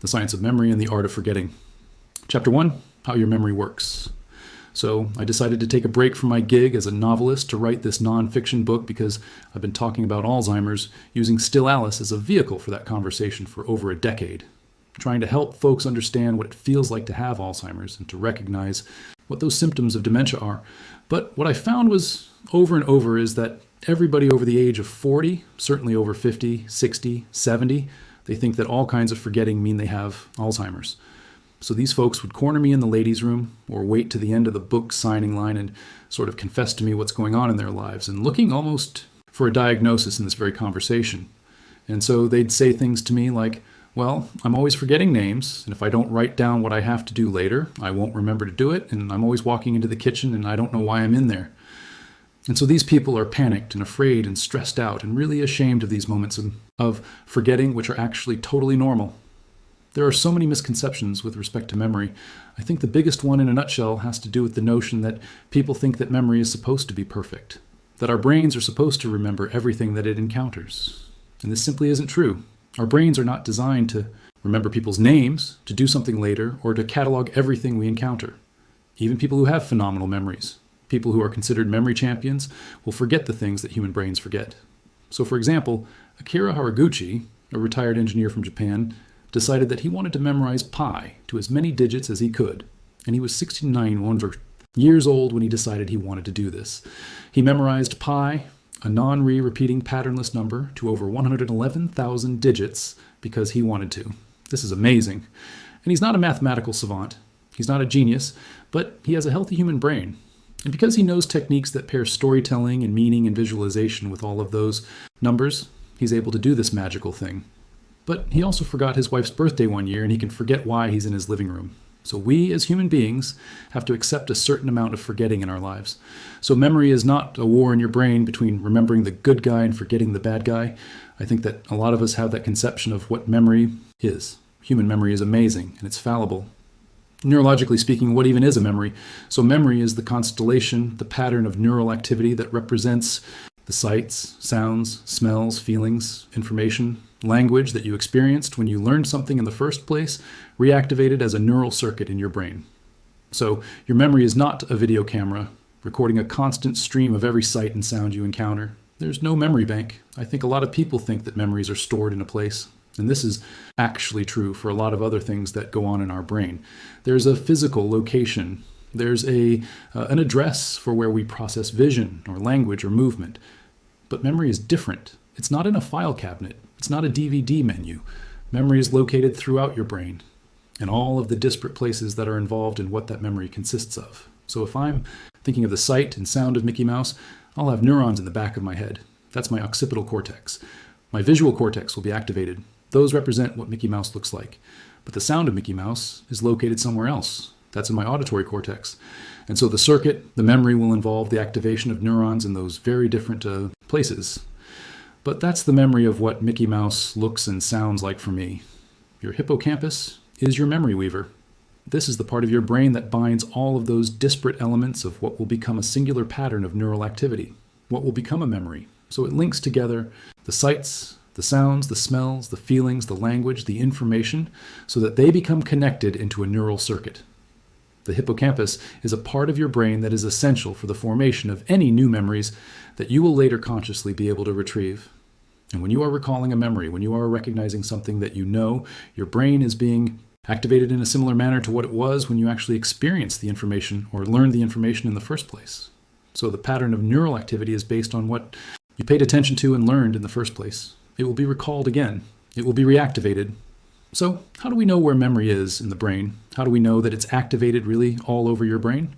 The Science of Memory and the Art of Forgetting. Chapter 1, How Your Memory Works. So I decided to take a break from my gig as a novelist to write this nonfiction book because I've been talking about Alzheimer's using Still Alice as a vehicle for that conversation for over a decade, trying to help folks understand what it feels like to have Alzheimer's and to recognize what those symptoms of dementia are. But what I found was over and over is that everybody over the age of 40, certainly over 50, 60, 70, they think that all kinds of forgetting mean they have Alzheimer's. So these folks would corner me in the ladies' room or wait to the end of the book signing line and sort of confess to me what's going on in their lives and looking almost for a diagnosis in this very conversation. And so they'd say things to me like, well, I'm always forgetting names, and if I don't write down what I have to do later, I won't remember to do it, and I'm always walking into the kitchen and I don't know why I'm in there. And so these people are panicked and afraid and stressed out and really ashamed of these moments of forgetting, which are actually totally normal. There are so many misconceptions with respect to memory. I think the biggest one in a nutshell has to do with the notion that people think that memory is supposed to be perfect, that our brains are supposed to remember everything that it encounters. And this simply isn't true. Our brains are not designed to remember people's names, to do something later, or to catalog everything we encounter. Even people who have phenomenal memories, people who are considered memory champions, will forget the things that human brains forget. So for example, Akira Haraguchi, a retired engineer from Japan, decided that he wanted to memorize pi to as many digits as he could. And he was 69 years old when he decided he wanted to do this. He memorized pi, a non-repeating patternless number, to over 111,000 digits because he wanted to. This is amazing. And he's not a mathematical savant. He's not a genius, but he has a healthy human brain. And because he knows techniques that pair storytelling and meaning and visualization with all of those numbers, he's able to do this magical thing. But he also forgot his wife's birthday one year, and he can forget why he's in his living room. So we, as human beings, have to accept a certain amount of forgetting in our lives. So memory is not a war in your brain between remembering the good guy and forgetting the bad guy. I think that a lot of us have that conception of what memory is. Human memory is amazing, and it's fallible. Neurologically speaking, what even is a memory? So memory is the constellation, the pattern of neural activity that represents the sights, sounds, smells, feelings, information, language that you experienced when you learned something in the first place, reactivated as a neural circuit in your brain. So your memory is not a video camera recording a constant stream of every sight and sound you encounter. There's no memory bank. I think a lot of people think that memories are stored in a place. And this is actually true for a lot of other things that go on in our brain. There's a physical location. There's an address for where we process vision or language or movement. But memory is different. It's not in a file cabinet. It's not a DVD menu. Memory is located throughout your brain and all of the disparate places that are involved in what that memory consists of. So if I'm thinking of the sight and sound of Mickey Mouse, I'll have neurons in the back of my head. That's my occipital cortex. My visual cortex will be activated. Those represent what Mickey Mouse looks like. But the sound of Mickey Mouse is located somewhere else. That's in my auditory cortex. And so the circuit, the memory, will involve the activation of neurons in those very different places. But that's the memory of what Mickey Mouse looks and sounds like for me. Your hippocampus is your memory weaver. This is the part of your brain that binds all of those disparate elements of what will become a singular pattern of neural activity, what will become a memory. So it links together the sights, the sounds, the smells, the feelings, the language, the information, so that they become connected into a neural circuit. The hippocampus is a part of your brain that is essential for the formation of any new memories that you will later consciously be able to retrieve. And when you are recalling a memory, when you are recognizing something that you know, your brain is being activated in a similar manner to what it was when you actually experienced the information or learned the information in the first place. So the pattern of neural activity is based on what you paid attention to and learned in the first place. It will be recalled again. It will be reactivated. So how do we know where memory is in the brain? How do we know that it's activated really all over your brain?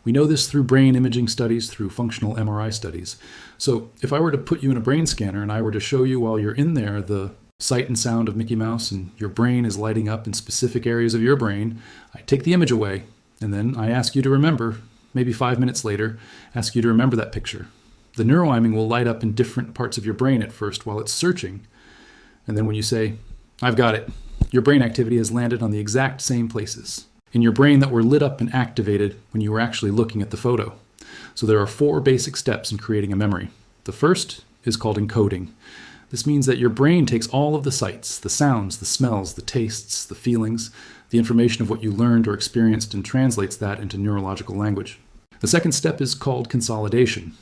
We know this through brain imaging studies, through functional MRI studies. So if I were to put you in a brain scanner and I were to show you while you're in there the sight and sound of Mickey Mouse and your brain is lighting up in specific areas of your brain, I take the image away and then I ask you to remember, maybe 5 minutes later, ask you to remember that picture. The neuroiming will light up in different parts of your brain at first while it's searching. And then when you say, I've got it, your brain activity has landed on the exact same places in your brain that were lit up and activated when you were actually looking at the photo. So there are 4 basic steps in creating a memory. The first is called encoding. This means that your brain takes all of the sights, the sounds, the smells, the tastes, the feelings, the information of what you learned or experienced, and translates that into neurological language. The second step is called consolidation.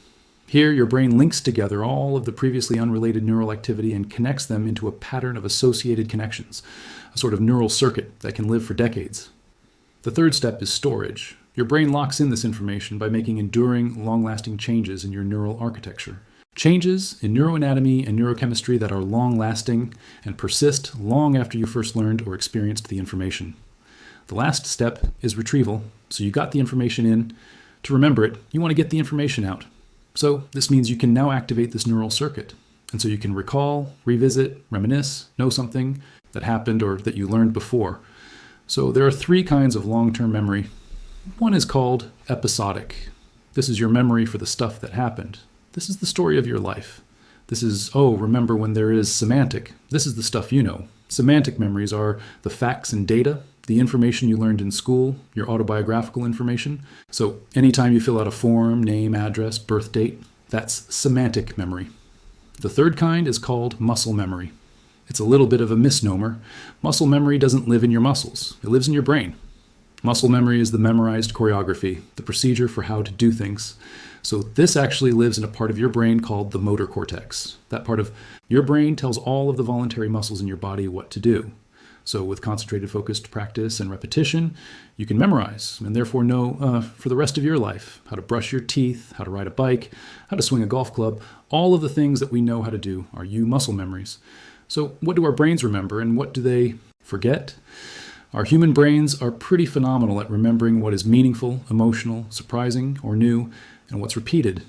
Here, your brain links together all of the previously unrelated neural activity and connects them into a pattern of associated connections, a sort of neural circuit that can live for decades. The third step is storage. Your brain locks in this information by making enduring, long-lasting changes in your neural architecture. Changes in neuroanatomy and neurochemistry that are long-lasting and persist long after you first learned or experienced the information. The last step is retrieval. So you got the information in. To remember it, you want to get the information out. So this means you can now activate this neural circuit. And so you can recall, revisit, reminisce, know something that happened or that you learned before. So there are three kinds of long-term memory. One is called episodic. This is your memory for the stuff that happened. This is the story of your life. This is, remember when there is semantic. This is the stuff you know. Semantic memories are the facts and data, the information you learned in school, your autobiographical information. So anytime you fill out a form, name, address, birth date, that's semantic memory. The third kind is called muscle memory. It's a little bit of a misnomer. Muscle memory doesn't live in your muscles. It lives in your brain. Muscle memory is the memorized choreography, the procedure for how to do things. So this actually lives in a part of your brain called the motor cortex. That part of your brain tells all of the voluntary muscles in your body what to do. So with concentrated, focused practice and repetition, you can memorize and therefore know for the rest of your life how to brush your teeth, how to ride a bike, how to swing a golf club. All of the things that we know how to do are muscle memories. So what do our brains remember and what do they forget? Our human brains are pretty phenomenal at remembering what is meaningful, emotional, surprising, or new, and what's repeated.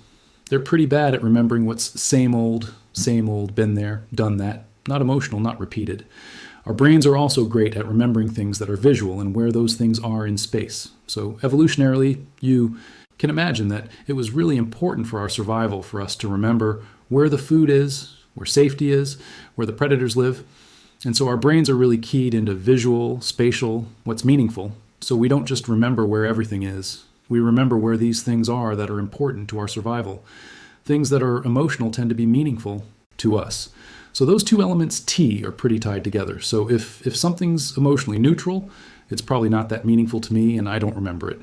They're pretty bad at remembering what's same old, been there, done that, not emotional, not repeated. Our brains are also great at remembering things that are visual and where those things are in space. So evolutionarily, you can imagine that it was really important for our survival for us to remember where the food is, where safety is, where the predators live. And so our brains are really keyed into visual, spatial, what's meaningful. So we don't just remember where everything is. We remember where these things are that are important to our survival. Things that are emotional tend to be meaningful to us. So those two elements T are pretty tied together. So if something's emotionally neutral, it's probably not that meaningful to me and I don't remember it.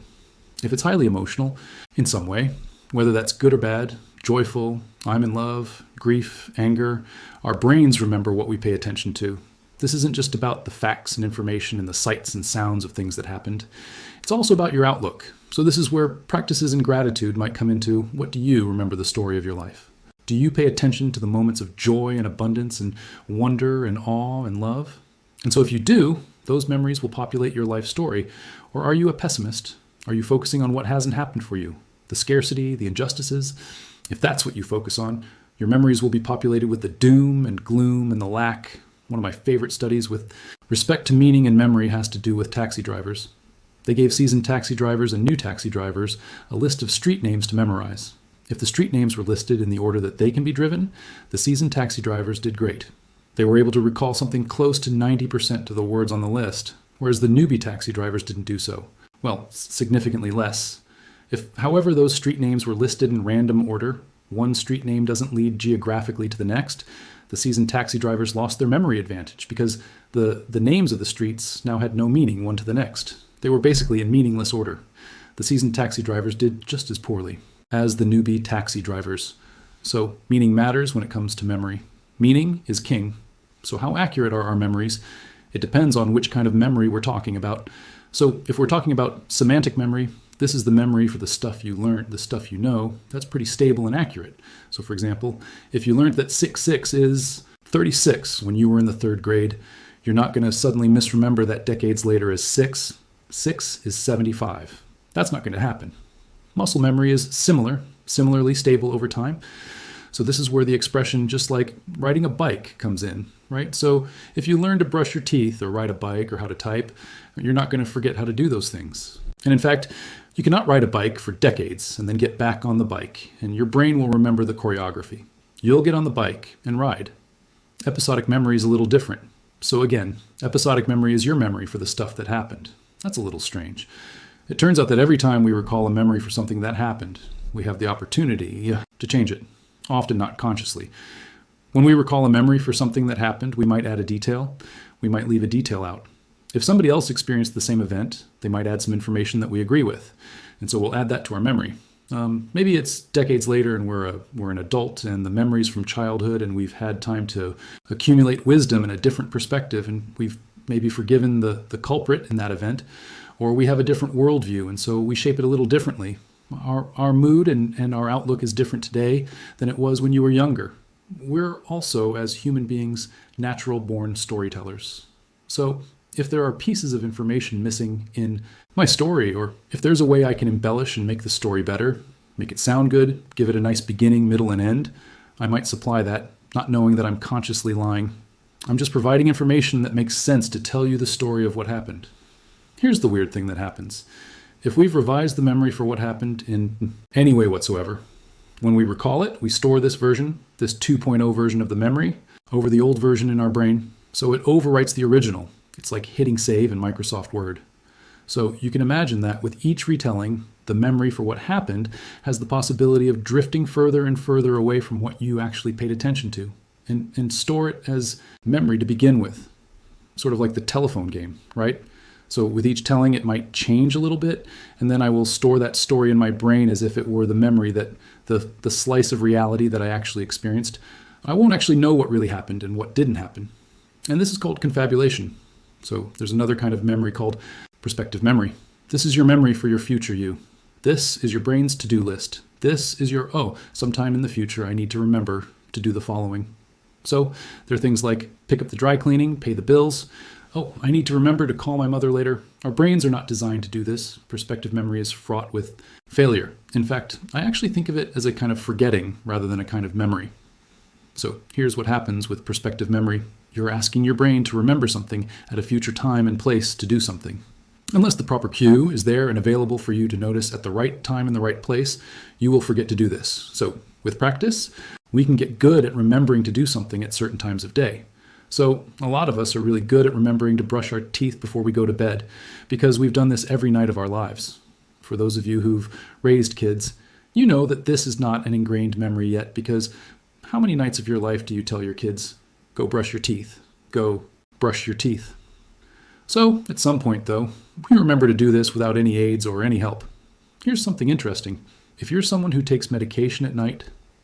If it's highly emotional in some way, whether that's good or bad, joyful, I'm in love, grief, anger, our brains remember what we pay attention to. This isn't just about the facts and information and the sights and sounds of things that happened. It's also about your outlook. So this is where practices in gratitude might come into what do you remember the story of your life? Do you pay attention to the moments of joy and abundance and wonder and awe and love? And so if you do, those memories will populate your life story. Or are you a pessimist? Are you focusing on what hasn't happened for you? The scarcity, the injustices? If that's what you focus on, your memories will be populated with the doom and gloom and the lack. One of my favorite studies with respect to meaning and memory has to do with taxi drivers. They gave seasoned taxi drivers and new taxi drivers a list of street names to memorize. If the street names were listed in the order that they can be driven, the seasoned taxi drivers did great. They were able to recall something close to 90% of the words on the list, whereas the newbie taxi drivers didn't do so. Well, significantly less. If, however, those street names were listed in random order, one street name doesn't lead geographically to the next, the seasoned taxi drivers lost their memory advantage because the names of the streets now had no meaning one to the next. They were basically in meaningless order. The seasoned taxi drivers did just as poorly as the newbie taxi drivers. So meaning matters when it comes to memory. Meaning is king. So how accurate are our memories? It depends on which kind of memory we're talking about. So if we're talking about semantic memory, this is the memory for the stuff you learned, the stuff you know. That's pretty stable and accurate. So for example, if you learned that 6 is 36 when you were in the third grade, you're not going to suddenly misremember that decades later as 6. 6 is 75. That's not going to happen. Muscle memory is similarly stable over time. So this is where the expression just like riding a bike comes in, right? So if you learn to brush your teeth or ride a bike or how to type, you're not going to forget how to do those things. And in fact, you cannot ride a bike for decades and then get back on the bike, and your brain will remember the choreography. You'll get on the bike and ride. Episodic memory is a little different. So again, episodic memory is your memory for the stuff that happened. That's a little strange. It turns out that every time we recall a memory for something that happened, we have the opportunity to change it, often not consciously. When we recall a memory for something that happened, we might add a detail. We might leave a detail out. If somebody else experienced the same event, they might add some information that we agree with. And so we'll add that to our memory. Maybe it's decades later and we're an adult and the memories from childhood and we've had time to accumulate wisdom and a different perspective and we've maybe forgiven the culprit in that event, or we have a different worldview and so we shape it a little differently. Our mood and our outlook is different today than it was when you were younger. We're also, as human beings, natural-born storytellers. So if there are pieces of information missing in my story, or if there's a way I can embellish and make the story better, make it sound good, give it a nice beginning, middle, and end, I might supply that, not knowing that I'm consciously lying. I'm just providing information that makes sense to tell you the story of what happened. Here's the weird thing that happens. If we've revised the memory for what happened in any way whatsoever, when we recall it, we store this version, this 2.0 version of the memory, over the old version in our brain, so it overwrites the original. It's like hitting save in Microsoft Word. So you can imagine that with each retelling, the memory for what happened has the possibility of drifting further and further away from what you actually paid attention to, and store it as memory to begin with. Sort of like the telephone game, right? So with each telling, it might change a little bit, and then I will store that story in my brain as if it were the memory that the slice of reality that I actually experienced. I won't actually know what really happened and what didn't happen. And this is called confabulation. So there's another kind of memory called prospective memory. This is your memory for your future you. This is your brain's to-do list. This is your, sometime in the future I need to remember to do the following. So there are things like pick up the dry cleaning, pay the bills. I need to remember to call my mother later. Our brains are not designed to do this. Prospective memory is fraught with failure. In fact, I actually think of it as a kind of forgetting rather than a kind of memory. So here's what happens with prospective memory. You're asking your brain to remember something at a future time and place to do something. Unless the proper cue is there and available for you to notice at the right time and the right place, you will forget to do this. So with practice, we can get good at remembering to do something at certain times of day. So a lot of us are really good at remembering to brush our teeth before we go to bed because we've done this every night of our lives. For those of you who've raised kids, you know that this is not an ingrained memory yet because how many nights of your life do you tell your kids, go brush your teeth, go brush your teeth? So at some point though, we remember to do this without any aids or any help. Here's something interesting. If you're someone who takes medication at night,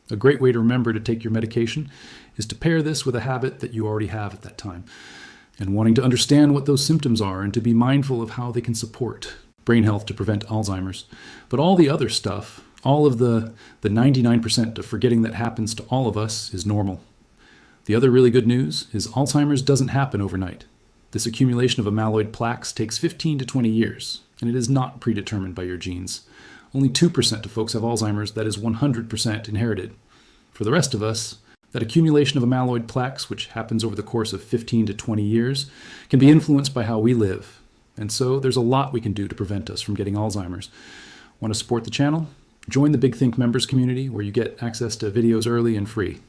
a great way to remember to take your medication is to pair this with a habit that you already have at that time, and wanting to understand what those symptoms are and to be mindful of how they can support brain health to prevent Alzheimer's. But all the other stuff, all of the 99% of forgetting that happens to all of us is normal. The other really good news is Alzheimer's doesn't happen overnight. This accumulation of amyloid plaques takes 15 to 20 years, and it is not predetermined by your genes. Only 2% of folks have Alzheimer's. That is 100% inherited. For the rest of us, that accumulation of amyloid plaques, which happens over the course of 15 to 20 years, can be influenced by how we live. And so there's a lot we can do to prevent us from getting Alzheimer's. Want to support the channel? Join the Big Think members community where you get access to videos early and free.